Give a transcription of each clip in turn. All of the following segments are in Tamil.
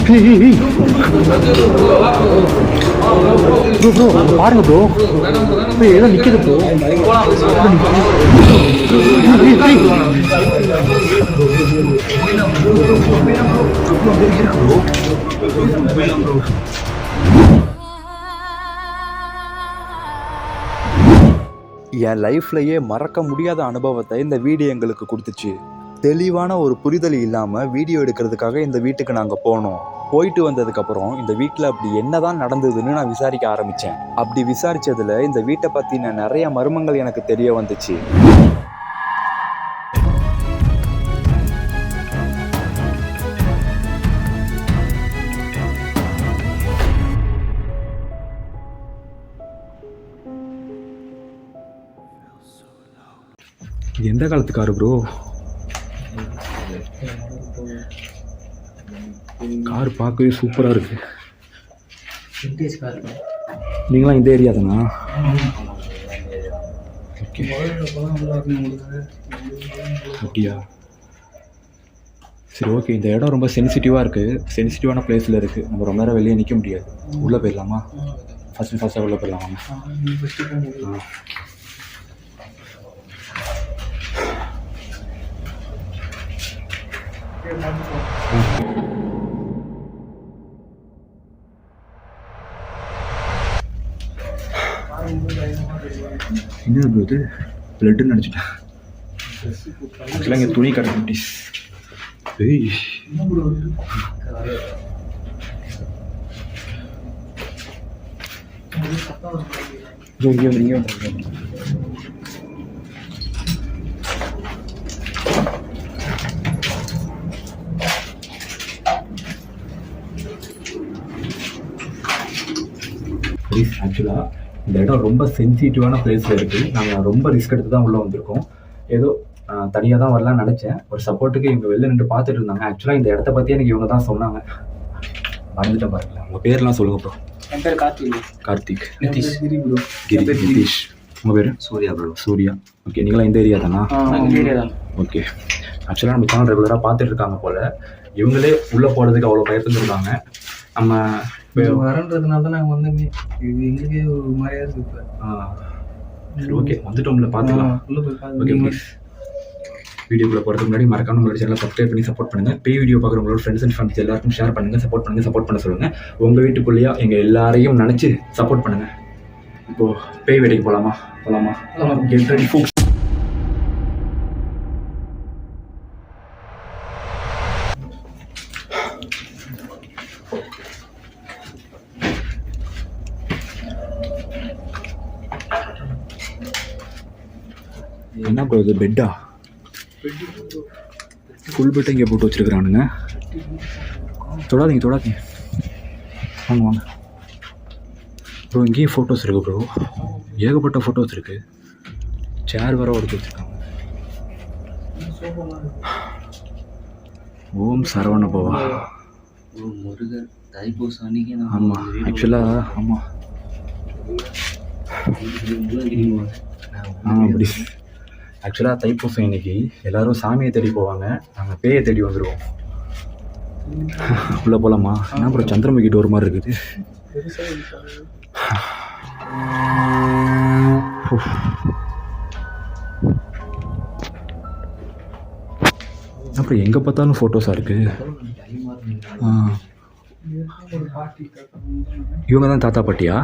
ப்ரோ பாருங்க ப்ரோ, ஏதோ நிற்கிது ப்ரோ. என் லைஃப்லையே மறக்க முடியாத அனுபவத்தை இந்த வீடியோ எங்களுக்கு கொடுத்துச்சு. தெளிவான ஒரு புரிதல் இல்லாமல் வீடியோ எடுக்கிறதுக்காக இந்த வீட்டுக்கு நாங்கள் போனோம். போயிட்டு வந்ததுக்கப்புறம் இந்த வீட்டில் அப்படி என்னதான் நடந்ததுன்னு நான் விசாரிக்க ஆரம்பித்தேன். அப்படி விசாரித்ததில் இந்த வீட்டை பற்றின நிறைய மர்மங்கள் எனக்கு தெரிய வந்துச்சு. எந்த காலத்து காரு ப்ரோ? கார் பார்க்கவே சூப்பராக இருக்கு. நீங்களாம் இந்த ஏரியா தானா? அப்படியா, சரி ஓகே. இந்த இடம் ரொம்ப சென்சிட்டிவாக இருக்குது, சென்சிட்டிவான பிளேஸில் இருக்குது. நம்ம ரொம்ப நேரம் வெளியே நிற்க முடியாது. உள்ளே போயிடலாமா? ஃபஸ்ட்டாக உள்ளே போயிடலாமா? என்ன ப்ரோ இது? பிளட்டுன்னு நினச்சிட்டேன். ஆக்சுவலாக இங்கே துணி கடை குட்டீஸ். இங்கே வந்து ஆக்சுவலாக இந்த இடம் ரொம்ப சென்சிட்டிவான பிளேஸில் இருக்குது. நாங்கள் ரொம்ப ரிஸ்க் எடுத்து தான் உள்ளே வந்திருக்கோம். ஏதோ தனியாக தான் வரலான்னு நினச்சேன். ஒரு சப்போர்ட்டுக்கு இவங்க வெளில நின்று பார்த்துட்டு இருந்தாங்க. ஆக்சுவலாக இந்த இடத்த பற்றி எனக்கு இவங்க தான் சொன்னாங்க. மறந்துட்டேன் பாருங்களேன். உங்கள் பேர்லாம் சொல்லுங்கள் ப்ரோ. என் பேர் கார்த்திக். கார்த்திக். நிதிஷ். நிதிஷ். உங்கள் பேர்? சூர்யா ப்ரோ. சூர்யா. ஓகே, நீங்களாம் இந்த ஏரியா தானா? இந்த ஏரியா தான். ஓகே. ஆக்சுவலாக நம்ம சேனல் ரெகுலராக பார்த்துட்டு இருக்காங்க போல். இவங்களே உள்ளே போகிறதுக்கு அவ்வளோ பயந்துருக்காங்க. நம்ம வரன்றதுனால தான் நாங்கள் வந்து இது எங்களுக்கே ஒரு மாதிரியா இருக்கு இப்போ. சரி ஓகே, வந்துட்டோம்ல, பார்த்துக்கலாம். உள்ளே போய் ஓகே ப்ளீஸ். வீடியோக்குள்ளே போகிறதுக்கு முன்னாடி மறக்காம நம்மளோட சேனலை சப்ஸ்கிரைப் பண்ணி சப்போர்ட் பண்ணுங்கள். பேய் வீடியோ பார்க்குறவங்களோட ஃப்ரெண்ட்ஸ் அண்ட் ஃபேமிலிஸ் எல்லாருக்கும் ஷேர் பண்ணுங்கள், சப்போர்ட் பண்ணுங்கள், சப்போர்ட் பண்ண சொல்லுங்கள். உங்கள் வீட்டுக்குள்ளேயே எங்கள் எல்லாரையும் நினச்சி சப்போர்ட் பண்ணுங்கள். இப்போது பேய் வேட்டைக்கு போகலாமா? கெட் ரெடி ஃபோக்ஸ். என்ன ப்ரோ இது? பெட்டா? ஃபுல் பெட்டை இங்கே போட்டு வச்சுருக்குறானுங்க. தொடாதீங்க. வாங்க ப்ரோ. இங்கேயும் ஃபோட்டோஸ் இருக்குது ப்ரோ, ஏகப்பட்ட ஃபோட்டோஸ் இருக்குது. சேர் வர ஒடுத்து வச்சுருக்காங்க. ஓம் சரவண பவா. முருகர் தைப்பூசம் அன்னைக்கு. ஆமாம், ஆக்சுவலாக ஆமாம் அப்படி. ஆக்சுவலாக தைப்பூசம் இன்னைக்கு எல்லோரும் சாமியை தேடி போவாங்க, நாங்கள் பேயை தேடி வந்துடுவோம். உள்ளே போகலாமா? என்ன அப்புறம் சந்திரமுகி டோர் மாதிரி இருக்குது. அப்புறம் எங்கே பார்த்தாலும் ஃபோட்டோஸாக இருக்குது. இவங்க தான் தாத்தா பாட்டியா?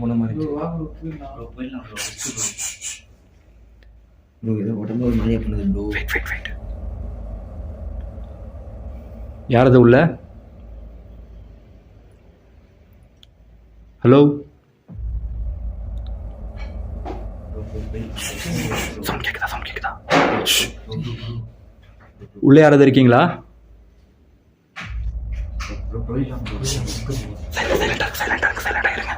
போன மாதிரி ப்ரோ. ஏதோ உடம்பு ஒரு மாதிரியா பண்ணுது ப்ரோ. வெயிட். யார் அது உள்ள? ஹலோ, சவுண்ட் கேக்குதா? உள்ளே யாராவது இருக்கீங்களா? சைலண்டா இருங்க.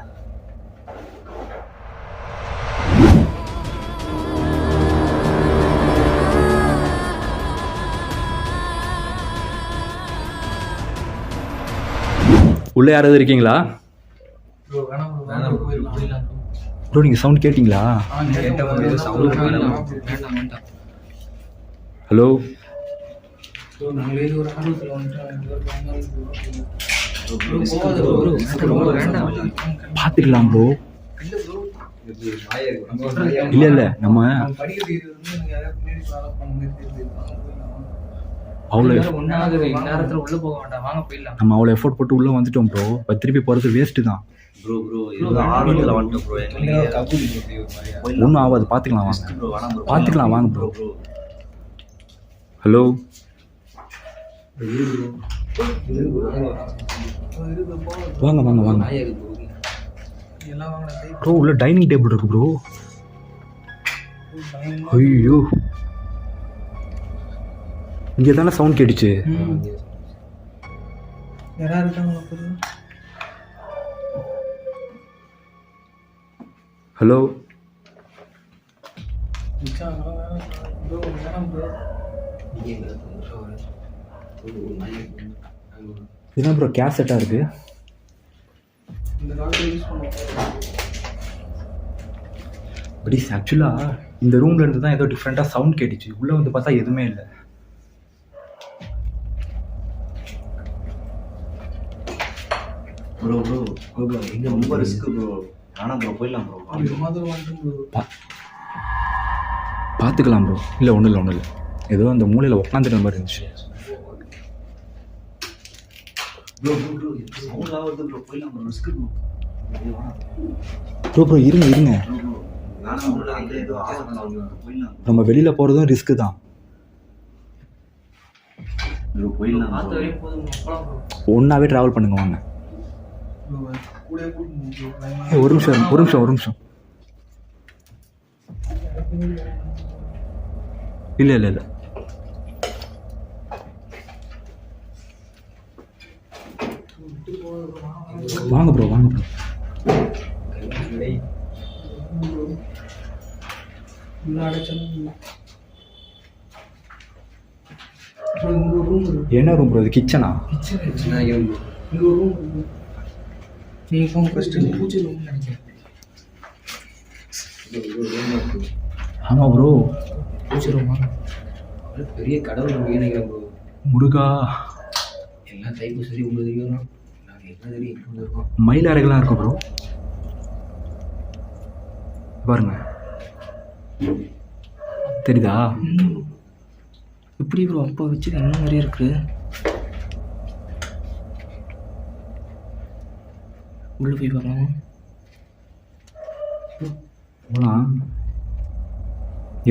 உள்ளே யாராவது இருக்கீங்களா ப்ரோ? நீங்கள் சவுண்ட் கேட்டிங்களா? ஹலோ ப்ரோ நாங்களே இது ஒரு ஆர்வத்தில் வந்துட்டோம். போகாத ப்ரோ, வேண்டாம். பார்த்துக்கலாம் ப்ரோ. இல்லை ப்ரோ, இல்லை நம்ம படிக்கிறது இது வந்து எனக்கு யாராவது பின்னாடி ஃபாலோ பண்ண மாதிரி தெரியுது. அவ்வளோ ஒன்றாவது இந்நேரத்தில் உள்ளே போக வேண்டாம், வாங்க போயிடலாம். நம்ம அவ்வளோ எஃபோர்ட் போட்டு உள்ளே வந்துட்டோம் ப்ரோ. இப்போ திருப்பி போகிறது வேஸ்ட்டு தான். ப்ரோ இது ஆர்வத்தில் வந்துட்டோம் ப்ரோ. ஒன்றும் ஆகாது, பார்த்துக்கலாம் வாங்க. பார்த்துக்கலாம் வாங்க ப்ரோ. ஹலோ வாங்க வாங்க வாங்க எல்லாம் வாங்கின ப்ரோ. உள்ள டைனிங் டேபிள் இருக்கு ப்ரோ. ஐயோ, இங்கே தானே சவுண்ட் கேட்டுச்சு. யாராவது இருக்காங்களா? ஹலோ என்ன ப்ரோ கேசட்டாக இருக்குது? இந்த காலத்தில் யூஸ் பண்ணுவோம். பட் ஆக்சுவலாக இந்த ரூம்ல இருந்து தான் ஏதோ டிஃப்ரெண்ட்டாக சவுண்ட் கேட்டுச்சு. உள்ளே வந்து பார்த்தா எதுவுமே இல்லை. ப்ரோ இங்கே ரொம்ப ரிஸ்க் ப்ரோ. ஆனால் ப்ரோ போயிடலாம் ப்ரோ. பார்த்துக்கலாம் ப்ரோ. இல்லை ஒன்றும் இல்லை ஏதோ அந்த மூலையில் உட்காந்துட்டு மாதிரி இருந்துச்சு. ப்ரோ சவுண்ட் ஆகுது ப்ரோ. போயிடலாம் ப்ரோ. ரிஸ்க் ப்ரோ இருங்க. நம்ம வெளியில் போகிறதும் ரிஸ்க்கு தான். ஒன்றாவே ட்ராவல் பண்ணுங்க வாங்க. ஒரு நிமிஷம். இல்லை வாங்க ப்ரோ. என்ன ரூம் ப்ரோ? இது கிச்சனா? ஆமாம் ப்ரோ, பெரிய கடவுள் நினைக்கிறேன் ப்ரோ. முருகா, எல்லாம் டைப்பு சரி உங்களுக்கு தெரியும். நாங்கள் என்ன தெரியும் இருக்கோம். மயில் அறைகள்லாம் இருக்கும் ப்ரோ. பாருங்க, தெரியுதா? எப்படி ப்ரோ அப்பா வச்சு இன்னும் நிறைய இருக்கு. உள்ள போய் வரலாம். போகலாம்.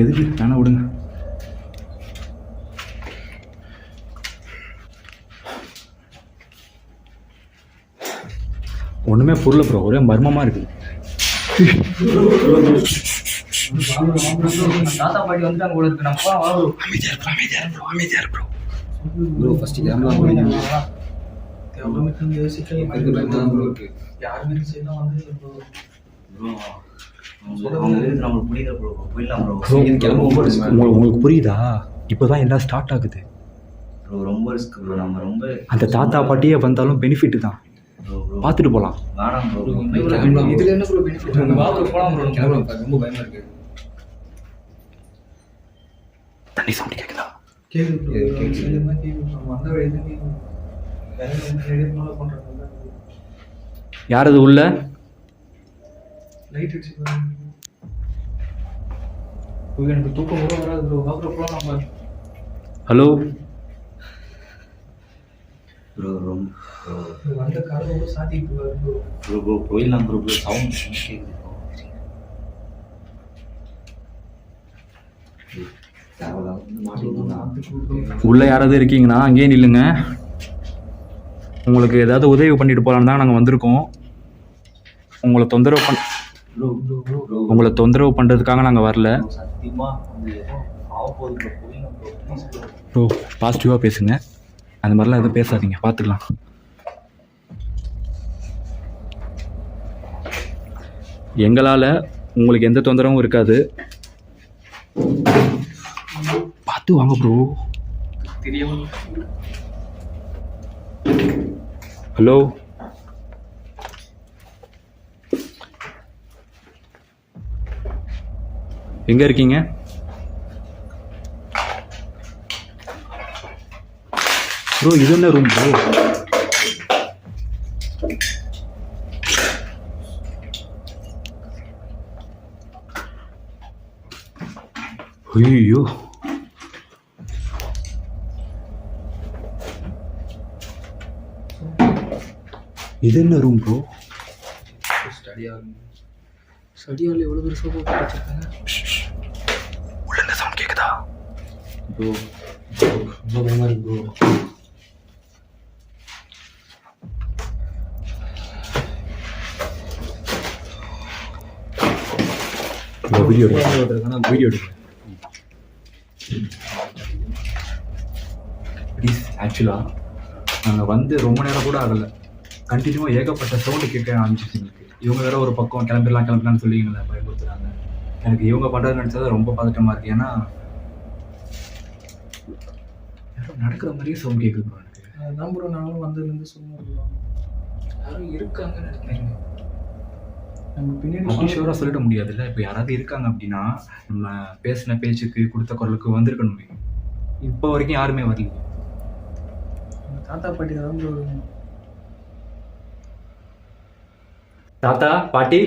எதுக்கு தானே விடுங்க. ஒன்றுமே புரியல ப்ரோ, ஒரே மர்மமாக இருக்குது. தாத்தா பாட்டி வந்துட்டாங்க போல இருக்கு. நம்ம அமைதியா ப்ரோ. ப்ரோ ஃபர்ஸ்ட் கேமரா போடுங்க. கேமரா யோசிக்க இருக்கு. யாருமே செய்யலாம் வந்து ப்ரோ. நம்மளுக்கு புரியல ப்ரோ. போயிடலாம் ப்ரோ. உங்களுக்கு புரியுதா? இப்போதான் எல்லாம் ஸ்டார்ட் ஆகுது ப்ரோ. ரொம்ப ரிஸ்க் ப்ரோ. நம்ம ரொம்ப அந்த தாத்தா பாட்டியே வந்தாலும் பெனிஃபிட் தான். பார்த்துட்டு போகலாம். வேணாம் ப்ரோ. இதுல என்ன ப்ரோ பெனிஃபிட்? நம்ம வாங்க போலாம் ப்ரோ. கேமரா ரொம்ப பயமா இருக்கு. தண்ணி சவுண்ட் கேட்குதா? கேக்குது ப்ரோ. கேக்குது. நம்ம அந்த வழியில கேக்குது. வேற என்ன ஃபாலோ பண்றாங்க? யார் அது உள்ள? லைட் அடிச்சு பாருங்க. எனக்கு தூக்கம் கூட வராது ப்ரோ. வா ப்ரோ போலாம் நம்ம. Hello bro. ரொம்ப வந்த காரணம் கூட சாத்திட்டு ப்ரோ. ப்ரோ போயிடலாம் ப்ரோ. சவுண்ட் கேட்குது ப்ரோ. உள்ள யாராவது இருக்கீங்கன்னா அங்கேயே நில்லுங்க. உங்களுக்கு ஏதாவது உதவி பண்ணிட்டு போகலான்னு தான் நாங்கள் வந்திருக்கோம். உங்களை தொந்தரவு பண்ணுறதுக்காக நாங்கள் வரல ப்ரோ. பாசிட்டிவாக பேசுங்க. அந்த மாதிரிலாம் எதுவும் பேசாதீங்க. பார்த்துக்கலாம். எங்களால் உங்களுக்கு எந்த தொந்தரவும் இருக்காது. பார்த்து வாங்க ப்ரோ. தெரியாம. ஹலோ எங்கே இருக்கீங்க? ப்ரோ இது என்ன ரூம் ப்ரோ? ஐயோ இது என்ன ரூம் ப்ரோ? ஸ்டடி ஹால் எவ்வளோ பெரிய சோஃபா போட்டு வச்சிருக்காங்க. உள்ள என்ன சவுண்ட் கேக்குதா ப்ரோ? ரொம்ப பயமாக இருக்கு ப்ரோ. வீடியோ எடுங்க. ப்ளீஸ். ஆக்சுவலாக நாங்கள் வந்து ரொம்ப நேரம் கூட ஆகலை, கண்டினியூவாக ஏகப்பட்ட சவுண்டு கேட்க ஆரம்பிச்சிச்சு எங்களுக்கு. இவங்க வேற ஒரு பக்கம் கிளம்பிடலாம்னு சொல்லி எங்களை பயன்படுத்துகிறாங்க. எனக்கு இவங்க பண்ணுறது நினச்சா ரொம்ப பதட்டமாக இருக்குது. ஏன்னா யாரும் நடக்கிற மாதிரியே சவுண்ட் கேட்குது ப்ரோ. எனக்கு அதுதான் ப்ரோ நானும் வந்ததுலேருந்து சொல்லுவோம் யாரும் இருக்காங்கன்னு நினைக்கிறேன். நம்ம பின்னாடி அப்படி ஷூராக சொல்லிட முடியாதுல்ல. இப்போ யாராவது இருக்காங்க அப்படின்னா நம்ம பேசின பேச்சுக்கு கொடுத்த குரலுக்கு வந்திருக்கணுமே. இப்போ வரைக்கும் யாருமே வரல. தாத்தா பாட்டி தான் ப்ரோ. தாத்தா பாட்டி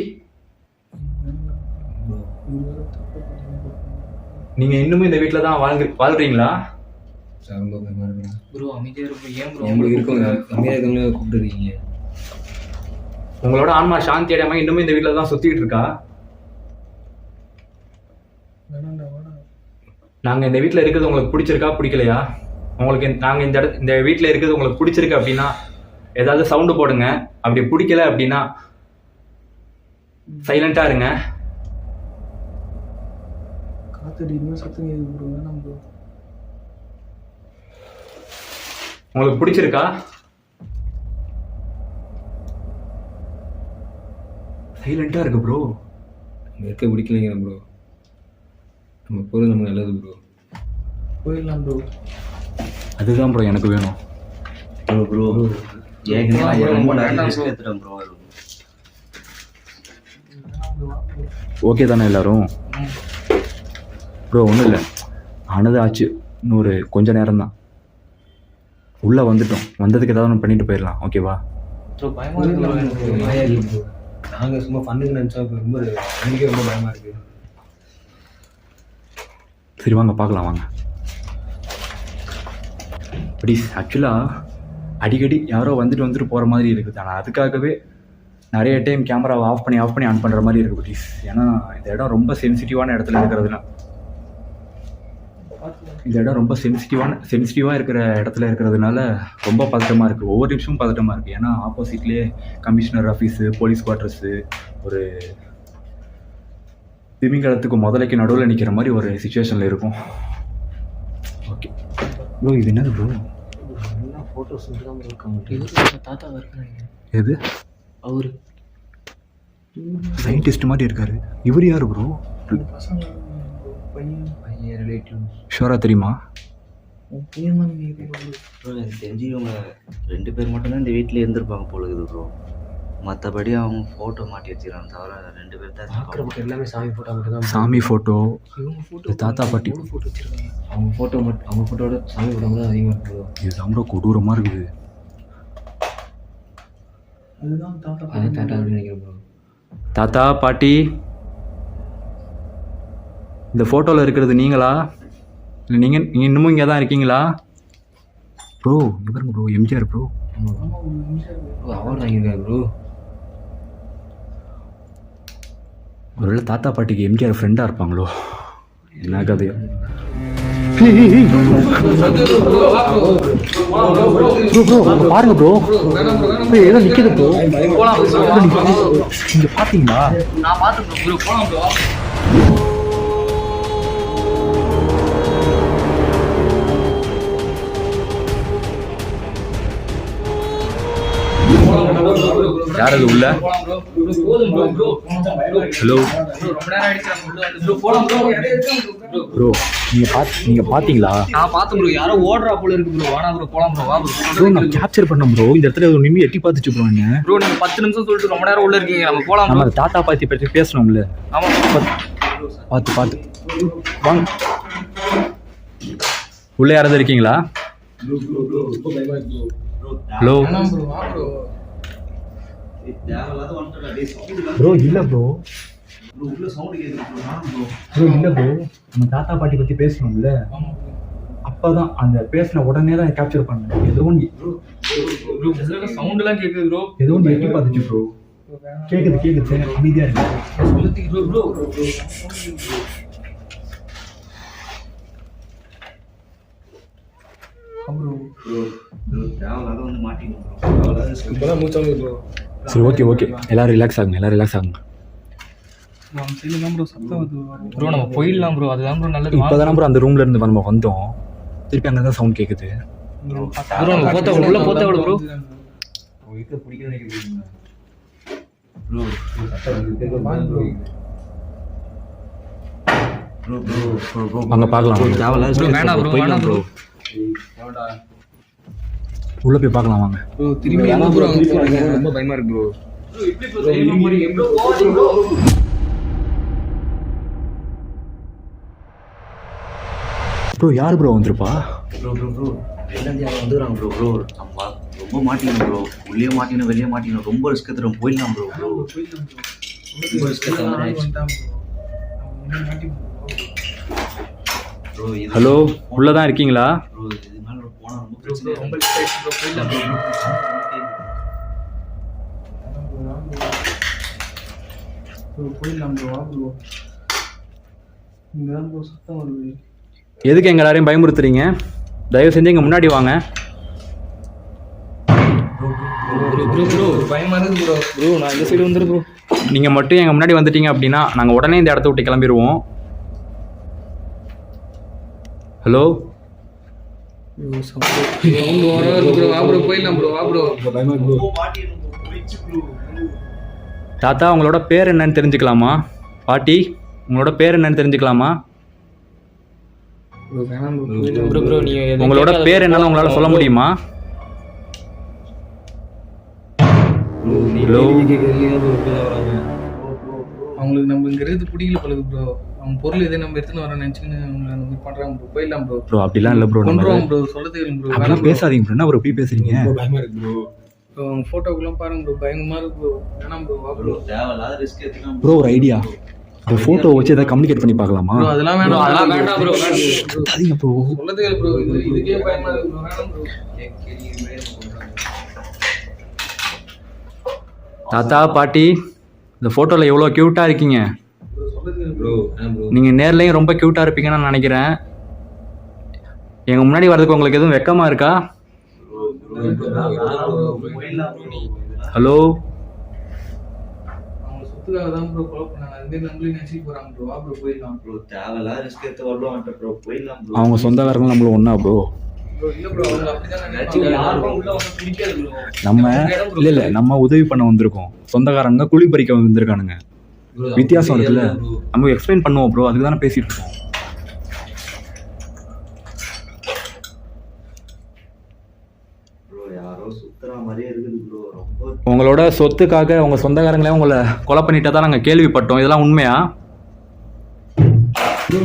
நீங்கள் இன்னுமே இந்த வீட்டில் தான் வாழ்றீங்களா? ரொம்ப பயமாக இருக்குண்ணா ப்ரோ. அமைதியாக இருக்கும். ஏன் ப்ரோ உங்களுக்கு இருக்கவங்க அமைதியாக இருக்கவங்களே கூப்பிட்டுருக்கீங்க? உங்களோட ஆன்மா சாந்தி அடையாம இன்னுமே இந்த வீட்டில் தான் சுற்றிக்கிட்டு இருக்கா? நாங்கள் இந்த வீட்டில் இருக்கிறது உங்களுக்கு பிடிச்சிருக்கா பிடிக்கலையா? உங்களுக்கு நாங்கள் இந்த வீட்டில் இருக்கிறது உங்களுக்கு பிடிச்சிருக்கு அப்படின்னா ஏதாவது சவுண்டு போடுங்க. அப்படி பிடிக்கல அப்படின்னா சைலண்டாக இருங்க. காத்தடிக்குமே சத்தம் கேட்க ப்ரோ. வேணாம் ப்ரோ. உங்களுக்கு பிடிச்சிருக்கா? சைலண்டாக இருக்கு ப்ரோ. நம்ம இருக்க பிடிக்கலைங்க ப்ரோ. நம்ம போகிறது நமக்கு நல்லது ப்ரோ. போயிடலாம் ப்ரோ. அதுதான் ப்ரோ எனக்கு வேணும். ப்ரோ ஏற்கனவே ரொம்ப நிறைய எடுத்துட்டேன் ப்ரோ. ஓகே தானே எல்லாரும்? ப்ரோ ஒன்றும் இல்லை, ஆனது ஆச்சு. இன்னொரு கொஞ்ச நேரம் தான். உள்ளே வந்துட்டோம். வந்ததுக்கு ஏதாவது ஒன்று பண்ணிட்டு போயிடலாம். ஓகேவா? ஸோ பயமாக இருக்கு. நாங்கள் சும்மா பண்ணுங்க நினச்சா ரொம்ப எனக்கே ரொம்ப பயமாக இருக்குது. சரி வாங்க பார்க்கலாம் வாங்க. ப்ளீஸ். ஆக்சுவலாக அடிக்கடி யாரோ வந்துட்டு போகிற மாதிரி இருக்குது. ஆனால் அதுக்காகவே நிறைய டைம் கேமராவை ஆஃப் பண்ணி ஆன் பண்ணுற மாதிரி இருக்குது ப்ளீஸ். ஏன்னா இந்த இடம் ரொம்ப சென்சிட்டிவான இடத்துல இருக்கிறதுனா சென்சிட்டிவாக இருக்கிற இடத்துல இருக்கிறதுனால ரொம்ப பதட்டமாக இருக்குது. ஒவ்வொரு நிமிஷமும் பதட்டமாக இருக்குது. ஏன்னா ஆப்போசிட்லேயே கமிஷனர் ஆஃபீஸு, போலீஸ் குவார்ட்டர்ஸு, ஒரு திமிங்கலத்துக்கு முதலைக்கு நடுவில் நிற்கிற மாதிரி ஒரு சுச்சுவேஷனில் இருக்கும். Okay bro. இது என்னது ப்ரோ? எல்லாம் ஃபோட்டோஸ் தான் இருக்காங்க. தாத்தா இருக்காங்க. எது? அவரு சயின்டிஸ்ட் மாதிரி இருக்காரு. இவர் யார் ப்ரோ? பசங்க பையன் ரிலேட்டிவ். ஷோரா தெரியுமா? பையன் தான் ப்ரோ எனக்கு தெரிஞ்சு இவங்க 2 பேர் மட்டும்தான் இந்த வீட்டில் இருந்திருப்பாங்க போல இருக்குது ப்ரோ. மற்றபடி அவங்க ஃபோட்டோ மாட்டி வச்சுக்கிறாங்க தவிர 2 பேர் தான் பார்க்குறப்ப எல்லாமே சாமி ஃபோட்டோ மட்டும் தான். சாமி ஃபோட்டோ, இவங்க ஃபோட்டோ, தாத்தா பாட்டி ஃபோட்டோ வச்சுருக்காங்க. அவங்க ஃபோட்டோ மட்டும், அவங்க ஃபோட்டோட சாமி ஃபோட்டோ தான் அதிகமாக இருக்குது. இதுதான் ப்ரோ கொடூரமாக இருக்குது. அதுதான் தாத்தா அப்படின்னு நினைக்கிறேன் ப்ரோ. தாத்தா பாட்டி, இந்த ஃபோட்டோவில் இருக்கிறது நீங்களா? இல்லை நீங்கள் இன்னமும் இங்கே தான் இருக்கீங்களா ப்ரோ? இங்கே பாருங்க ப்ரோ, எம்ஜிஆர் ப்ரோ. அவர் வாங்கியிருக்காரு ப்ரோ. ஒருவேளை தாத்தா பாட்டிக்கு எம்ஜிஆர் ஃப்ரெண்டாக இருப்பாங்களோ? என்ன கதை? பாருங்க ப்ரோ, ஏதோ நிற்கிது ப்ரோ. நீங்க பார்த்தீங்களா? நான் பார்த்தேன் ப்ரோ. போலாம் ப்ரோ. யார் அது உள்ள? ஹலோ ப்ரோ, நீங்க பாத்தீங்களா? நான் பார்த்தேன் ப்ரோ. யாரோ ஓடுறா போல இருக்கு ப்ரோ. வாடா ப்ரோ போலாம் ப்ரோ. வா ப்ரோ, நான் கேப்சர் பண்ணேன் ப்ரோ. இந்த இடத்துல நின்று எட்டி பார்த்துச்சு ப்ரோ. என்ன ப்ரோ நீங்க 10 நிமிஷம் சொல்லிட்டு ரொம்ப நேரம் உள்ள இருக்கீங்க. நம்ம போலாம். நம்ம தாத்தா பாத்தி பற்றி பேசணும்ல. ஆமா பார்த்து வாங்க. உள்ள யாராவது இருக்கீங்களா? ஹலோ ப்ரோ இல்லை ப்ரோ உள்ள சவுண்ட் கேக்குது ப்ரோ. ப்ரோ இல்லை ப்ரோ நம்ம தாத்தா பாட்டி பற்றி பேசணும்ல அப்போதான் அந்த பேசின உடனே தான் கேப்சர் பண்ணேன். ஏதோ ஒன்று சவுண்ட்லாம் கேக்குது ப்ரோ. ஏதோ ஒன்று எட்டி பார்த்துச்சு ப்ரோ. கேட்குது சரி அமைதியாக இருக்கு. சொல்லுங்க ப்ரோ. தேவையில்லாத வந்து மாட்டிக்கணும் ப்ரோ. தேவையில்லாத risk. இப்பதான் மூச்சாங்க ப்ரோ. சரி ஓகே எல்லாரும் ரிலாக்ஸ் ஆகுங்க. நம்ம சைடுல தான் ப்ரோ சத்தம் வருது ப்ரோ. நம்ம போயிடலாம் ப்ரோ. அதுதான் ப்ரோ நல்லது. இப்போ தானே ப்ரோ அந்த ரூம்ல இருந்து நம்ம வந்தோம். திருப்பி அங்கே தான் சவுண்ட் கேட்குது. ப்ரோ நம்ம போத்த உள்ள போத்த விடு ப்ரோ. வீட்டை பிடிக்க நினைக்கிறீங்க ப்ரோ. அங்கே பார்க்கலாம். தேவையில்லாத ப்ரோ வேணாம் ப்ரோ. வேணாம் ப்ரோ. உள்ள போய் பார்க்கலாம் வாங்க. ப்ரோ திரும்பி எங்க ப்ரோ அங்க போறீங்க? ரொம்ப பயமா இருக்கு ப்ரோ. ப்ரோ இப்படி ப்ரோ தைரியமா போறீங்க ப்ரோ. ப்ரோ ப்ரோ யார் ப்ரோ வந்திருப்பா? ப்ரோ வெளிலேருந்து யாரும் வந்துடுறாங்க ப்ரோ. நம்ம ரொம்ப மாட்டிக்கணும் ப்ரோ. உள்ளே மாட்டிக்கணும் வெளியே மாட்டிக்கணும். ரொம்ப ரிஸ்க் எடுத்துகிறோம். போயிடலாம் ப்ரோ. ரொம்ப ரிஸ்க் எடுத்துகிறோம் ப்ரோ. ஹலோ உள்ளே தான் இருக்கீங்களா? ப்ரோ இது மேலே போனால் ரொம்ப பிரச்சனை. ரொம்ப லேட் ஆயிடுச்சு ப்ரோ. போயிடலாம் ப்ரோ. போயிடலாம் ப்ரோ. வா ப்ரோ. இங்க தான் ப்ரோ சத்தம் வருது. எதுக்கு எங்க எல்லாரையும் பயமுறுத்துறீங்க? தயவு செஞ்சு எங்க முன்னாடி வாங்க. ப்ரோ பயமா இருக்கு ப்ரோ. ப்ரோ நான் இந்த சைடு வந்துரு ப்ரோ. நீங்க மட்டும் எங்க முன்னாடி வந்துட்டீங்க அப்படின்னா நாங்க உடனே இந்த இடத்த விட்டு கிளம்பிடுவோம். ஹலோ ப்ரோ சவுண்ட் வர ப்ரோ. வா ப்ரோ போயிடலாம் ப்ரோ. வா ப்ரோ. பயமா ப்ரோ. தாத்தா உங்களோட பேர் என்னன்னு தெரிஞ்சுக்கலாமா? பாட்டி உங்களோட பேர் என்னன்னு தெரிஞ்சுக்கலாமா? ப்ரோ வேணாம் ப்ரோ. ப்ரோ ப்ரோ நீ உங்களோட பேர் என்னன்னு உங்களால சொல்ல முடியுமா? ஹலோ அவங்களுக்கு நம்ம இங்க இருந்து பிடிக்கல பழகு ப்ரோ. அவங்க பொருள் எதை நம்ம எடுத்துன்னு வர நினைச்சுன்னு அவங்க நம்ம பண்றாங்க ப்ரோ. போயிடலாம் ப்ரோ. ப்ரோ அப்படிலாம் இல்லை ப்ரோ. கொண்டுருவோம் ப்ரோ. சொல்றது கேளுங்க ப்ரோ. அப்படிலாம் பேசாதீங்க ப்ரோ. என்ன ப்ரோ இப்படி பேசுறீங்க? பயமா இருக்கு ப்ரோ. அவங்க போட்டோக்கெல்லாம் பாருங்க ப்ரோ. பயங்கரமா இருக்கு ப்ரோ. வேணாம் ப்ரோ. வா ப்ரோ. தேவையில்லாத ரிஸ்க் எடுத்துக்கலாம் ப்ரோ. ஒரு ஐடியா, இந்த போட்டோ வச்சு ஏதாவது கம்யூனிகேட் பண்ணி பார்க்கலாமா? ப்ரோ அதெல்லாம் வேணாம். அதெல்லாம் வேண்டாம் ப்ரோ. அதிக ப்ரோ. சொல்றது கேளு ப்ரோ. இதுக்கே பயமா இருக்கு ப்ரோ. வேணாம் ப்ரோ. தாத்தா பாட்டி இந்த போட்டோல எவ்வளவு கியூட்டா இருக்கீங்க. ப்ரோ நீங்க நேர்லயும் ரொம்ப கியூட்டா இருப்பீங்கன்னு நான் நினைக்கிறேன். எங்க முன்னாடி வரதுக்கு உங்களுக்கு எதுவும் வெக்கமா இருக்கா? ஹலோ அவங்க சொத்துக்காக தான் ப்ரோ கொலை பண்ணாங்க. அது மாதிரி நம்மளையும் நினைச்சிட்டு போறாங்க ப்ரோ. வா ப்ரோ போயிடலாம் ப்ரோ. தேவையில்லாத ரிஸ்க் எடுத்து வருவாங்க ப்ரோ. போயிடலாம் ப்ரோ. அவங்க சொந்தக்காரங்க நம்மளும் ஒண்ணா ப்ரோ. ப்ரோ இல்ல ப்ரோ. அவங்க அப்படிதான் நினைச்சாங்க. யாருக்கும் உள்ள வந்து பிடிக்காது ப்ரோ. நம்ம இல்ல நம்ம உதவி பண்ண வந்திருக்கோம். சொந்தக்காரங்க குழி பறிக்க வந்திருக்கானுங்க. வித்தியாசம் இருக்குல்ல. நம்ம எக்ஸ்பிளைன் பண்ணுவோம் ப்ரோ. அதுக்கு தானே பேசிட்டு இருக்கோம். ப்ரோ யாரோ சுத்துற மாதிரியே இருக்குது ப்ரோ. ரொம்ப உங்களோட சொத்துக்காக உங்க சொந்தக்காரங்களே உங்களை கொலை பண்ணிட்டா தான் நாங்க கேள்விப்பட்டோம். இதெல்லாம் உண்மையா? ப்ரோ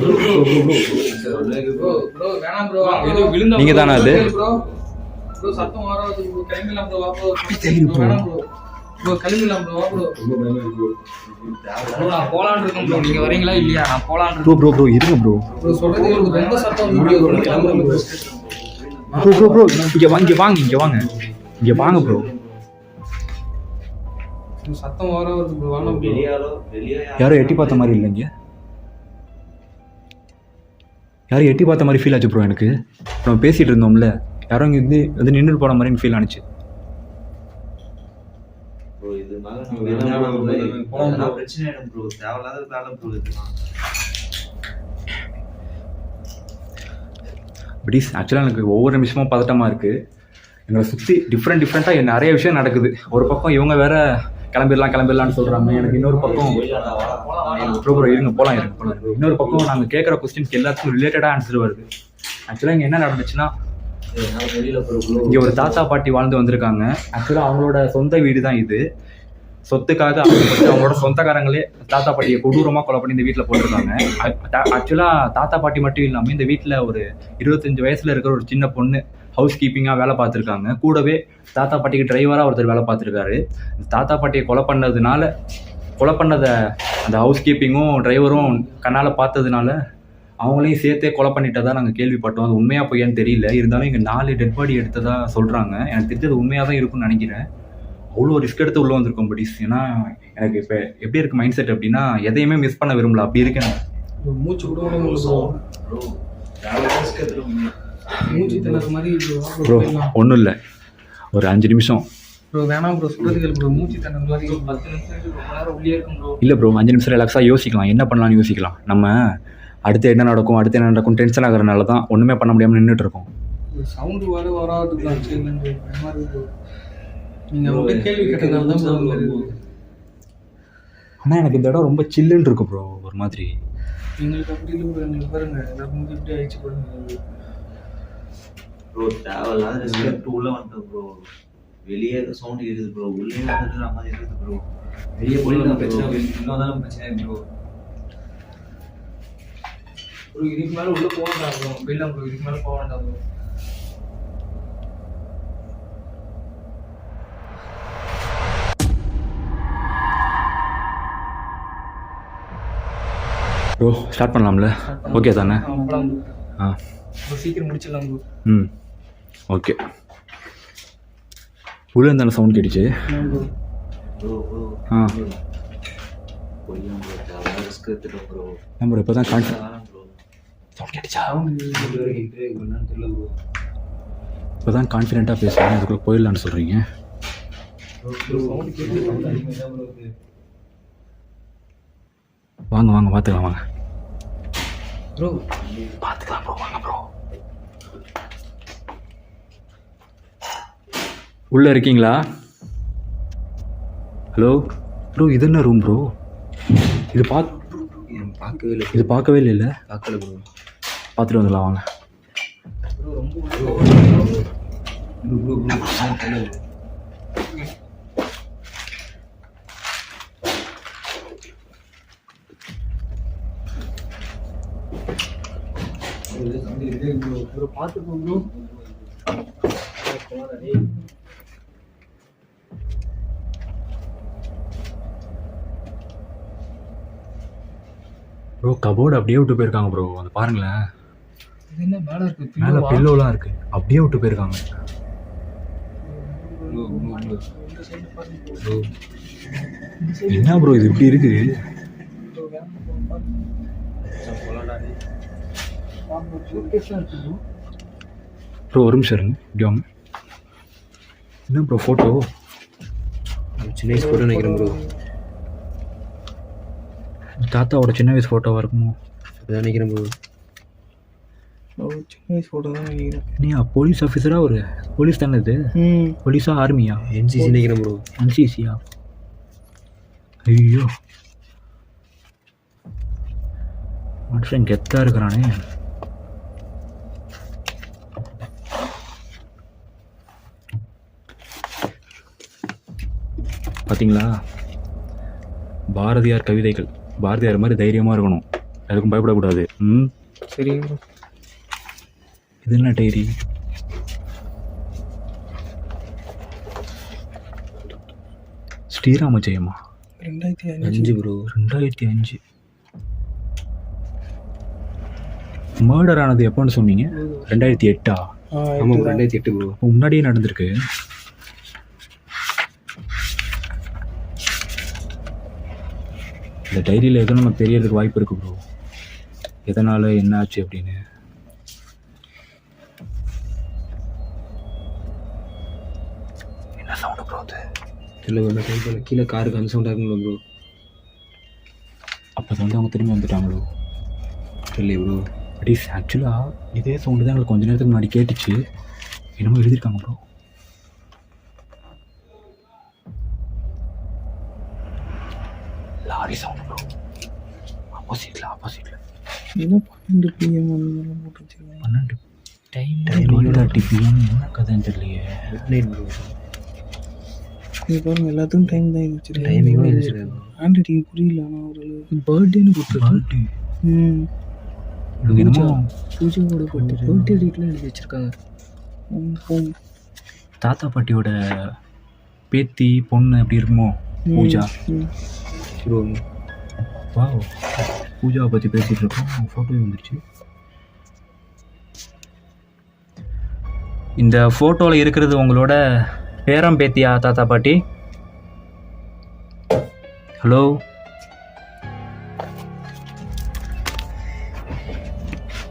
ப்ரோ வேணாம் ப்ரோ. ஏதோ விழுந்தா நீங்க தானா அது? ப்ரோ ப்ரோ சத்தம் வராது ப்ரோ. கிளம்பிடலாம் ப்ரோ. வா ப்ரோ. வேணாம் ப்ரோ. ப்ரோ கிளம்பிடலாம் ப்ரோ. வா ப்ரோ. ப்ரோ நான் போலான்னு இருக்கேன் ப்ரோ. நீங்க வரீங்களா இல்லையா? நான் போலான்னு இருக்கேன். ப்ரோ ப்ரோ ப்ரோ இருங்க ப்ரோ. ப்ரோ சொல்றது கேளுங்க. ரொம்ப சத்தம் வந்து ப்ரோ. கிளம்புறேன் ப்ரோ. ப்ரோ ப்ரோ ப்ரோ இங்க வாங்க ப்ரோ. சத்தம் வர வருது ப்ரோ. வாங்க ப்ரோ. வெளியே யாரும் எட்டி பார்த்த மாதிரி இல்லைங்க. யாரும் எட்டி பார்த்த மாதிரி ஃபீல் ஆச்சு ப்ரோ. எனக்கு நம்ம பேசிட்டு இருந்தோம்ல, யாரும் இங்கே வந்து நின்று போன மாதிரி ஃபீல் ஆனிச்சு. ப்ரோ இது மேல நம்ம பிரச்சனை ஆயிடும் ப்ரோ. தேவையில்லாத வேலை ப்ரோ இதுதான். பிடிஸ் ஆக்சுவலாக எனக்கு ஒவ்வொரு நிமிஷமும் பதட்டமாக இருக்குது. எங்களை சுற்றி டிஃப்ரெண்ட்டாக நிறைய விஷயம் நடக்குது. ஒரு பக்கம் இவங்க வேற கிளம்பிடலான்னு சொல்கிறாங்க. எனக்கு இன்னொரு பக்கம் ப்ரோ இருங்க போகலாம். இன்னொரு பக்கம் நாங்கள் கேட்குற கொஸ்டின்ஸ்க்கு எல்லாத்துக்கும் ரிலேட்டடாக ஆன்சர் வருது. ஆக்சுவலாக இங்கே என்ன நடந்துச்சுன்னா, இங்கே ஒரு தாத்தா பாட்டி வாழ்ந்து வந்திருக்காங்க. ஆக்சுவலாக அவங்களோட சொந்த வீடு தான் இது. சொத்துக்காக ஆசைப்பட்டு அவங்களோட சொந்தக்காரங்களே தாத்தா பாட்டியை கொடூரமாக கொலை பண்ணி இந்த வீட்டில் போட்டிருக்காங்க. ஆக்சுவலாக தாத்தா பாட்டி மட்டும் இல்லாமல் இந்த வீட்டில் ஒரு 25 வயசில் இருக்கிற ஒரு சின்ன பொண்ணு ஹவுஸ் கீப்பிங்காக வேலை பார்த்துருக்காங்க. கூடவே தாத்தா பாட்டிக்கு டிரைவராக ஒருத்தர் வேலை பார்த்துருக்காரு. தாத்தா பாட்டியை கொலை பண்ணதை அந்த ஹவுஸ் கீப்பிங்கும் டிரைவரும் கண்ணால் பார்த்ததுனால அவங்களையும் சேர்த்தே கொலை பண்ணிட்டதா நாங்கள் கேள்விப்பட்டோம். அது உண்மையாக பொய்யான்னு தெரியல. இருந்தாலும் இங்கே 4 டெட் பாடி எடுத்ததா சொல்கிறாங்க. எனக்கு தெரிஞ்சது உண்மையாக தான் இருக்கும்னு நினைக்கிறேன். அவ்வளோ ரிஸ்க் எடுத்து உள்ளே வந்திருக்கோம் படிஸ். ஏன்னா எனக்கு இப்போ எப்படி இருக்குது மைண்ட் செட் அப்படின்னா, எதையுமே மிஸ் பண்ண விரும்பல. அப்படி இருக்கேன். மூச்சு கூட மூச்சு திணற மாதிரி ப்ரோ ஒன்றும் இல்லை, ஒரு 5 நிமிஷம் ப்ரோ. வேணாம் ப்ரோ, சொல்கிறதுக்கு ப்ரோ. மூச்சு திணற மாதிரி 10 நிமிஷம் ரொம்ப நேரம் உள்ளே இருக்கும் ப்ரோ. இல்லை ப்ரோ, 5 நிமிஷம் ரிலாக்ஸாக யோசிக்கலாம், என்ன பண்ணலாம்னு யோசிக்கலாம். நம்ம அடுத்து என்ன நடக்கும் டென்ஷன் ஆகிறதுனால தான் ஒன்றுமே பண்ண முடியாமல் நின்றுட்டு இருக்கோம். சவுண்டு வராது நீங்கள் ரொம்ப கேள்வி கேட்டதுனால தான் ப்ரோ. ஆனால் எனக்கு இந்த இடம் ரொம்ப சில்லுன்னு இருக்கு ப்ரோ, ஒரு மாதிரி. எங்களுக்கு அப்படி இல்லை ப்ரோ. எங்களுக்கு பாருங்க எல்லாருக்கும் இப்படி ஆயிடுச்சு பாருங்க ப்ரோ. தேவையில்லாத ரிஸ்க் உள்ளே வந்துட்டோம் ப்ரோ. வெளியே இருக்க சவுண்ட் இருக்குது ப்ரோ, உள்ளே வந்துட்டு நம்ம இருக்குது ப்ரோ. வெளியே போய் பிரச்சனை இன்னும் பிரச்சனை ப்ரோ. ப்ரோ இதுக்கு மேலே உள்ளே போக வேண்டாம் ப்ரோ. போயிடலாம் ப்ரோ, இதுக்கு மேலே போக வேண்டாம் ப்ரோ. ப்ரோ ஸ்டார்ட் பண்ணலாம்ல? ஓகே தானே? ஆ சீக்கிரம் முடிச்சிடலாம் ப்ரோ. ம் ஓகே. உள்ளே இருந்தாலும் சவுண்ட் கேட்டுச்சு. ஆ ரிஸ்க் எடுத்துட்டோம் ப்ரோ. நம்ம இப்போ தான் சவுண்ட் கேட்டுச்சா? தெரியல ப்ரோ. இப்போ தான் கான்ஃபிடென்ட்டாக பேசுகிறேன், அதுக்குள்ளே போயிடலான்னு சொல்கிறீங்க. வாங்க வாங்க பார்த்துக்கலாம் வாங்க ப்ரோ. பார்த்துக்கலாம் ப்ரோ, வாங்க ப்ரோ. உள்ளே இருக்கீங்களா? ஹலோ ப்ரோ, இது என்ன ரூம் ப்ரோ? இது பார்க்கவே இல்லை. இது பார்க்கவே இல்லை. பார்க்கல ப்ரோ. பார்த்துட்டு வந்துடலாம் வாங்க. ப்ரோ ரொம்ப ப்ரோ பார்த்துப்போம் ப்ரோ. ப்ரோ கபோர்டு அப்படியே விட்டு போயிருக்காங்க ப்ரோ, அது பாருங்களேன். இது என்ன மேலே இருக்கு? மேலே பில்லோலாம் இருக்கு, அப்படியே விட்டு போயிருக்காங்க. என்ன ப்ரோ இது இப்படி இருக்கு? ப்ரோ ஒரு நிமிஷம் இருங்க, இப்படி வாங்க. என்ன ப்ரோ ஃபோட்டோ? சின்ன வயசு ஃபோட்டோ நினைக்கிறேன் ப்ரோ. தாத்தாவோட சின்ன வயசு ஃபோட்டோவாக இருக்குமோ? அப்படிதான் நினைக்கிறேன் ப்ரோ. சின்ன வயசு ஃபோட்டோ தான் நினைக்கிறேன். நீ போலீஸ் ஆஃபீஸராக? ஒரு போலீஸ் தானே இது? போலீஸா ஆர்மியா? என்சிசி நினைக்கிறேன் ப்ரோ. என்சிசியா? ஐயோ மனுஷன் கெத்தாக இருக்கிறானே. பார்த்தீங்களா, பாரதியார் கவிதைகள். பாரதியார் மாதிரி தைரியமாக இருக்கணும், எதுக்கும் பயப்படக்கூடாது. சரிங்க ப்ரோ. இது என்ன டைரி? ஸ்ரீராம ஜெயமா? 2005 ப்ரோ. 2005. மர்டர் ஆனது எப்போன்னு சொன்னீங்க? 2008ஆ? ஆமாம் 2008 ப்ரோ. முன்னாடியே நடந்திருக்கு. இந்த டைரியில் எதுவும் நமக்கு தெரியறதுக்கு வாய்ப்பு இருக்குது ப்ரோ, எதனால் என்ன ஆச்சு அப்படின்னு. என்ன சவுண்டு ப்ரோ அது? இல்லை ப்ரோ, டைப் பண்ண கீழே காருக்கு அந்த சவுண்டாக இருக்குங்களா ப்ரோ? அப்போ வந்து அவங்க திரும்பி வந்துட்டாங்களோ இல்லை ப்ரோ. அப்படி ஆக்சுவலாக இதே சவுண்டு தான் எங்களுக்கு கொஞ்ச நேரத்துக்கு முன்னாடி கேட்டுச்சு. என்னமோ எழுதியிருக்காங்க ப்ரோ. லாரி சவுண்டு ப்ரோ, ஆப்போசிட்டில் என்ன 12 PM போட்டு வச்சுருக்காங்க. 12 டைம் 12:30 PM. என்ன கதைன்னு தெரியலையே. Mid night bro. இது பாருங்க எல்லாத்துக்கும் டைம் தான் வச்சிருக்கேன். டைமிங்கும் வச்சிருக்கேன். ஹேண்ட் ரைட்டிங் புரியல. ஆனால் ஒரு பர்த்டேன்னு கொடுத்துருக்கு. பூஜையோட பர்த்டே டேட்லாம் எழுதி வச்சிருக்காங்க. தாத்தா பாட்டியோட பேத்தி பொண்ணு எப்படி இருக்குமோ பூஜா. வா, பூஜாவை பற்றி பேசிகிட்டு இருக்கோம். ஃபோட்டோ வந்துருச்சு. இந்த ஃபோட்டோவில் இருக்கிறது உங்களோட பேரம் பேத்தியா தாத்தா பாட்டி? ஹலோ,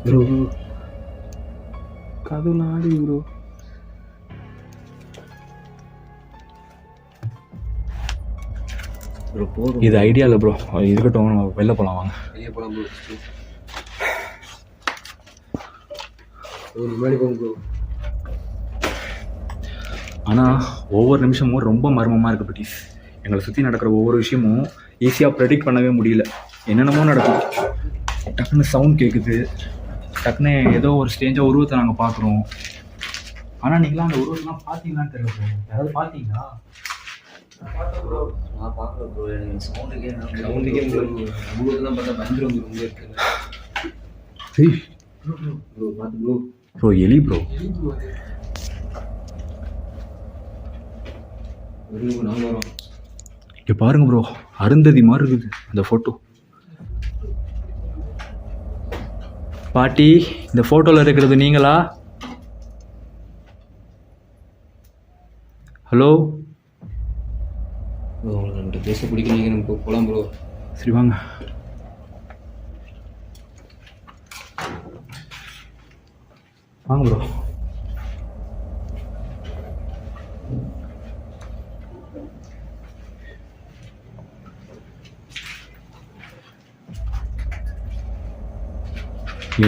ப்ரோ கதவுலாம் ஆடி ப்ரோ. இது ஐடியா இல்லை ப்ரோ. இருக்கட்டும், நம்ம வெளில போகலாம் வாங்க. வெளியே போகலாம் ப்ரோ. முன்னாடி போகும் ப்ரோ. ஆனால் ஒவ்வொரு நிமிஷமும் ரொம்ப மர்மமாக இருக்குது பட்டி. எங்களை சுற்றி நடக்கிற ஒவ்வொரு விஷயமும் ஈஸியாக ப்ரெடிக்ட் பண்ணவே முடியல. என்னென்னமோ நடக்குது. டக்குன்னு சவுண்ட் கேட்குது, டக்குன்னு ஏதோ ஒரு ஸ்டேஞ்சாக உருவத்தை நாங்கள் பார்க்குறோம். ஆனால் நீங்களாம் அந்த உருவத்தெலாம் பார்த்தீங்களான்னு தெரியல ப்ரோ. யாராவது பார்த்தீங்களா? நான் பார்க்கல ப்ரோ. எனக்கு சவுண்டுக்கே உங்களுக்குலாம் பார்த்தா பயந்துரும் ப்ரோ. இங்கே இருக்குங்க ப்ரோ. பார்த்து ப்ரோ. ப்ரோ எலி ப்ரோ. நாங்கள் வரோம். இங்கே பாருங்க ப்ரோ, அருந்ததி மாதிரி இருக்குது அந்த ஃபோட்டோ. பாட்டி, இந்த ஃபோட்டோவில் இருக்கிறது நீங்களா? ஹலோ ப்ரோ, உங்களுக்கு நம்மகிட்ட பேச பிடிக்கலீங்க. நம்ம போகலாம் ப்ரோ. சரி வாங்க. வாங்க ப்ரோ.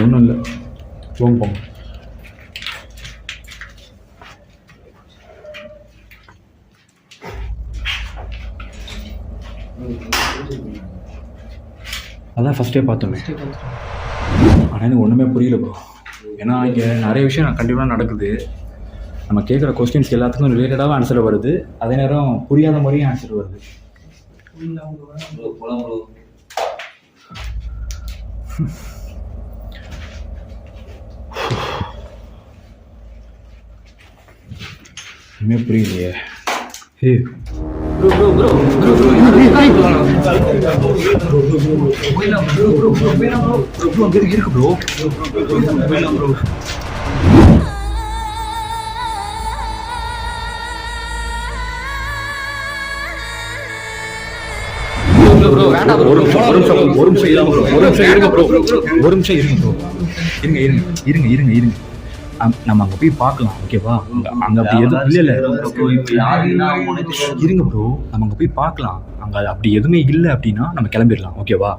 ஒன்றும் இல்லை, போங்க போங்க. அதான் ஃபஸ்ட்டே பார்த்தோமே. ஆனால் எனக்கு ஒன்றுமே புரியல ப்ரோ. ஏன்னா இங்கே நிறைய விஷயம் கண்டிப்பாக நடக்குது. நம்ம கேட்குற கொஸ்டின்ஸ் எல்லாத்துக்கும் ரிலேட்டடாக ஆன்சர் வருது, அதே நேரம் புரியாத மாதிரியும் ஆன்சர் வருது. போகலாம் ப்ரோ. ஒன்றுமே புரியலையே. ஹே bro bro bro bro bro இருக்கு ப்ரோ. ப்ரோ வேண்டாம் ப்ரோ. ஒரு நிமிஷம் இருங்க ப்ரோ. ஒரு நிமிஷம் இருங்க. நம்ம அங்கே போய் பார்க்கலாம், ஓகேவா? அங்கே அப்படி எதுவும் இல்லை. இருங்க ப்ரோ, நம்ம அங்கே போய் பார்க்கலாம். அங்கே அப்படி எதுவுமே இல்லை அப்படின்னா நம்ம கிளம்பிடலாம், ஓகேவா?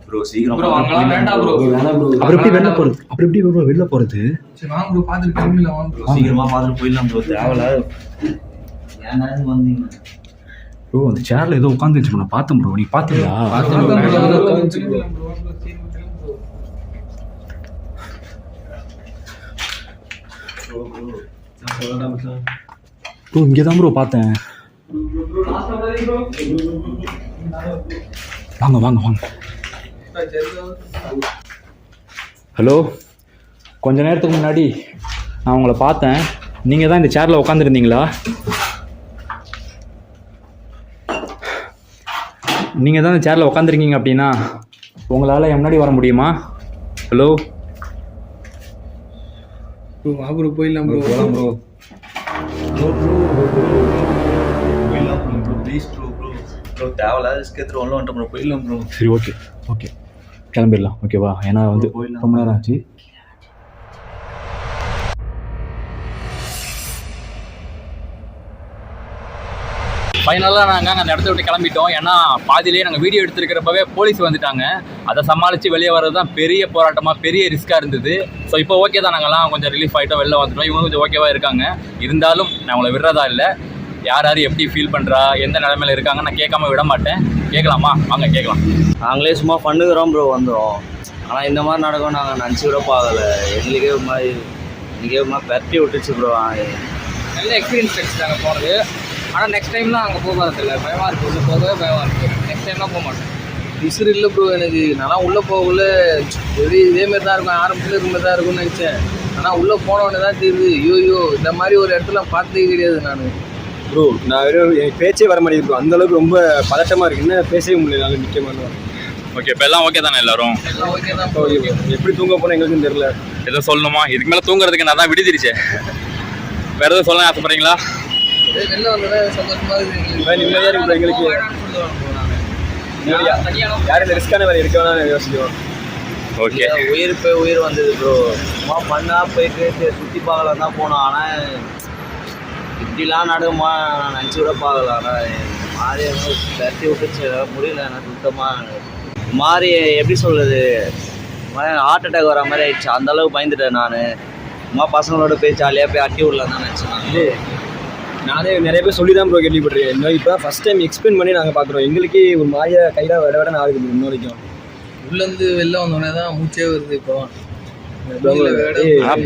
ப்ரோ சீக்கிரம் ப்ரோ அங்கலாம் வேண்டாம் ப்ரோ. வேண்டாம் ப்ரோ. அப்புறம் எப்படி வெளில போகிறது? அப்புறம் எப்படி ப்ரோ வெளில போகிறது? சரி வாங்க ப்ரோ, பார்த்துட்டு கிளம்பிடலாம். வாங்க ப்ரோ. சீக்கிரமா பார்த்துட்டு போயிடலாம் ப்ரோ. தேவையில்ல ஏன்னா வந்தீங்க ப்ரோ. அந்த சேர்ல ஏதோ உட்காந்துருச்சு ப்ரோ, நான் பார்த்தேன் ப்ரோ. நீ பார்த்தீங்களா? ப்ரோ இங்கே தான் ப்ரோ பார்த்தேன். வாங்க. ஹலோ, கொஞ்ச நேரத்துக்கு முன்னாடி நான் உங்களை பார்த்தேன். நீங்கள் தான் இந்த சேரில் உட்காந்துருந்தீங்களா? நீங்கள் தான் இந்த சேரில் உட்காந்துருக்கீங்க அப்படின்னா உங்களால் என் முன்னாடி வர முடியுமா? ஹலோ ப்ரோ வா ப்ரோ, போயிடலாம் ப்ரோ. போகலாம் ப்ரோ. போயிடலாம் ப்ரோ. ப்ளீஸ் ப்ரோ தேவையில்லாத ரிஸ்க் எடுத்துட்டு வந்துட்டோம் ப்ரோ. போயிடலாம் ப்ரோ. சரி ஓகே கிளம்பிடலாம், ஓகேவா? ஏன்னா வந்து ரொம்ப நேரம் ஆச்சு. ஃபைனலாக நாங்கள் அந்த இடத்த விட்டு கிளம்பிட்டோம். ஏன்னா பாதியிலேயே நாங்கள் வீடியோ எடுத்துருக்கிறப்பவே போலீஸ் வந்துட்டாங்க. அதை சமாளித்து வெளியே வர்றது தான் பெரிய போராட்டமாக, பெரிய ரிஸ்க்காக இருந்தது. ஸோ இப்போ ஓகே தான், நாங்கள்லாம் கொஞ்சம் ரிலீஃப் ஆகிட்டோம், வெளில வந்துட்டோம். இவங்க கொஞ்சம் ஓகேவாக இருக்காங்க. இருந்தாலும் நான் அவங்கள விடுறதா இல்லை. யார் எப்படி ஃபீல் பண்ணுறா, எந்த நிலைமையில் இருக்காங்க நான் கேட்காம விட மாட்டேன். கேட்கலாமா? வாங்க கேட்கலாம். நாங்களே சும்மா பண்ணுகிறோம் ப்ரோ, வந்துடும். ஆனால் இந்த மாதிரி நடக்கும் நாங்கள் நினச்சி கூட பார்க்கல. எங்களுக்கே ஒரு மாதிரி பெரட்டி விட்டுச்சு ப்ரோ. நல்ல எக்ஸ்பீரியன்ஸ் கிடைச்சி நாங்கள் போனது. ஆனால் நெக்ஸ்ட் டைம்லாம் அங்கே போக வரதில்லை, பயமாக இருக்குது, உள்ளே போகவே பயமாக இருக்குது. நெக்ஸ்ட் டைம்லாம் போக மாட்டேன். விசிறு இல்லை ப்ரோ எனக்கு. நான்லாம் உள்ளே போகக்குள்ள இதேமாரி தான் இருக்கும், ஆரம்பத்தில் இருந்தது தான் இருக்கும்னு நினச்சேன். ஆனால் உள்ளே போனவொடனே தான் தெரியுது, ஐயோ இந்த மாதிரி ஒரு இடத்துல பார்த்ததே கிடையாது நான். ப்ரோ நான் வெறும் எனக்கு பேச்சே வர மாட்டேங்குது ப்ரோ, அந்தளவுக்கு ரொம்ப பதட்டமாக இருக்குது, என்ன பேசவே முடியல என்னால் முக்கியமான. ஓகே, இப்போ எல்லாம் ஓகே தானே எல்லாரும்? எல்லாம் ஓகே தான் ப்ரோ. எப்படி தூங்க போனால் எங்களுக்கும் தெரியல. எதுவும் சொல்லணுமா? இதுக்கு மேலே தூங்குறதுக்கு நான் தான் விடுதிருச்சேன். வேறு எதுவும் சொல்ல ஆசைப்படுறீங்களா? வெளில வந்தோடனே சந்தோஷமாக இருக்குது நிம்மதியாக இருக்கு ப்ரோ எங்களுக்கு. யாரும் இந்த ரிஸ்க்கான வேலை இருக்க வேணாம்னு யோசிக்கிறோம். ஓகே, உயிர் போய் உயிர் வந்தது ப்ரோ. சும்மா பண்ணால் போயிட்டு சுற்றி பார்க்கலாம் தான் போனோம். ஆனால் இப்படிலாம் நடக்குமா நினச்சி கூட பார்க்கலாம். ஆனால் மாறி தட்டி விட்டுச்சு, முடியல எனக்கு சுத்தமாக. மாறி எப்படி சொல்கிறது, ஹார்ட் அட்டாக் வர மாதிரி ஆயிடுச்சு. அந்தளவுக்கு பயந்துட்டேன் நான். சும்மா பசங்களோட போய் ஜாலியாக போய் அட்டி விடலாம் தான் நினச்சேன். நானே நிறைய பேர் சொல்லி தான் ப்ரோ கேள்விப்பட்டிருக்கேன். இன்னும் இப்போ தான் ஃபஸ்ட் டைம் எக்ஸ்பிளைன் பண்ணி நாங்கள் பார்க்குறோம். எங்களுக்கே ஒரு மாதிரியா கையில் விட விட ஆகுது இன்ன வரைக்கும். உள்ளேருந்து வெளில வந்தோடனே தான் மூச்சே வருது இப்போ.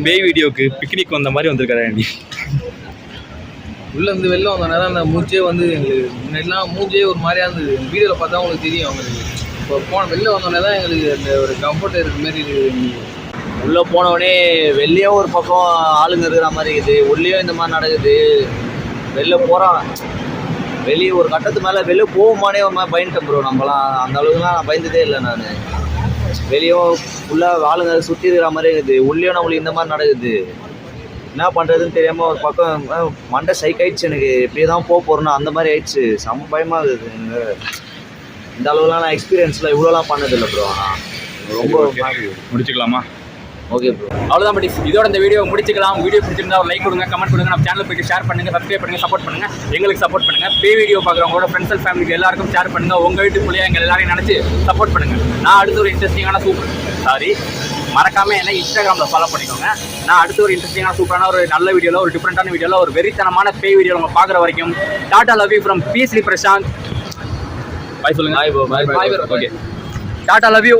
பேய் வீடியோக்கு பிக்னிக் வந்த மாதிரி வந்திருக்காரு நீ. உள்ளேருந்து வெளில வந்தோடனே தான் அந்த மூச்சே வந்து எங்களுக்கு. முன்னாடிலாம் மூச்சே ஒரு மாதிரியா இருந்தது, வீடியோவில் பார்த்தா உங்களுக்கு தெரியும் அவங்களுக்கு. இப்போ வெளில வந்தோடனே தான் எங்களுக்கு அந்த ஒரு கம்ஃபர்ட் இருக்கிற மாதிரி இருக்குது எங்களுக்கு. உள்ளே போனவுடனே வெளியும் ஒரு பக்கம் ஆளுங்க இருக்கிற மாதிரி இருக்குது, உள்ளேயும் இந்த மாதிரி நடக்குது. வெளில போகிறான், வெளியே ஒரு கட்டத்துக்கு மேலே வெளியே போகுமானே ஒரு மாதிரி பயந்துட்டேன் ப்ரோ. நம்மளாம் அந்த அளவுக்குலாம் நான் பயந்ததே இல்லை நான். வெளியும் ஃபுல்லாக ஆளுங்க சுற்றி இருக்கிற மாதிரி இருக்குது, உள்ளேயும் நம்மளுக்கு இந்த மாதிரி நடக்குது. என்ன பண்ணுறதுன்னு தெரியாமல் ஒரு பக்கம் மண்டை சைக் ஆயிடுச்சு எனக்கு. இப்படியே தான் போக போகிறேன்னா அந்த மாதிரி ஆயிடுச்சு. செம்ம பயமாக இருக்குது எனக்கு. இந்த அளவுலாம் நான் எக்ஸ்பீரியன்ஸில் இவ்வளோலாம் பண்ணதில்லை ப்ரோ. ஆனால் ரொம்ப முடிச்சுக்கலாமா? ஓகே ப்ரோ, அவ்வளோதான் படி. இதோட இந்த வீடியோ முடிச்சுக்கலாம். வீடியோ பிடிச்சிருந்தா ஒரு லைக் கொடுங்க, கமெண்ட் கொடுங்க, நம்ம சேனல் போய்ட்டு ஷேர் பண்ணுங்க, சப்ஸ்கிரைப் பண்ணுங்க, சப்போர்ட் பண்ணுங்க, எங்களுக்கு சப்போர்ட் பண்ணுங்க. பேய் வீடியோ பார்க்குறவங்களோட ஃப்ரெண்ட்ஸ் அண்ட் ஃபேமிலிக்கு எல்லாருக்கும் ஷேர் பண்ணுங்க. உங்க வீட்டுக்குள்ளேயே எங்கள் எல்லாரையும் நினச்சி சப்போர்ட் பண்ணுங்க. நான் அடுத்த ஒரு இன்ட்ரெஸ்டிங்கான மறக்காம என்ன இன்ஸ்டாகிராமில் ஃபாலோ பண்ணிக்கோங்க. நான் அடுத்த ஒரு இன்ட்ரெஸ்டிங்கான சூப்பரான ஒரு நல்ல வீடியோவில், ஒரு டிஃப்ரெண்டான வீடியோவில், ஒரு வெறித்தனமான பேய் வீடியோ நம்ம பார்க்குற வரைக்கும் tata love you from P Sri Prashanth. Bye சொல்லுங்க. Bye bro. Okay, tata love you.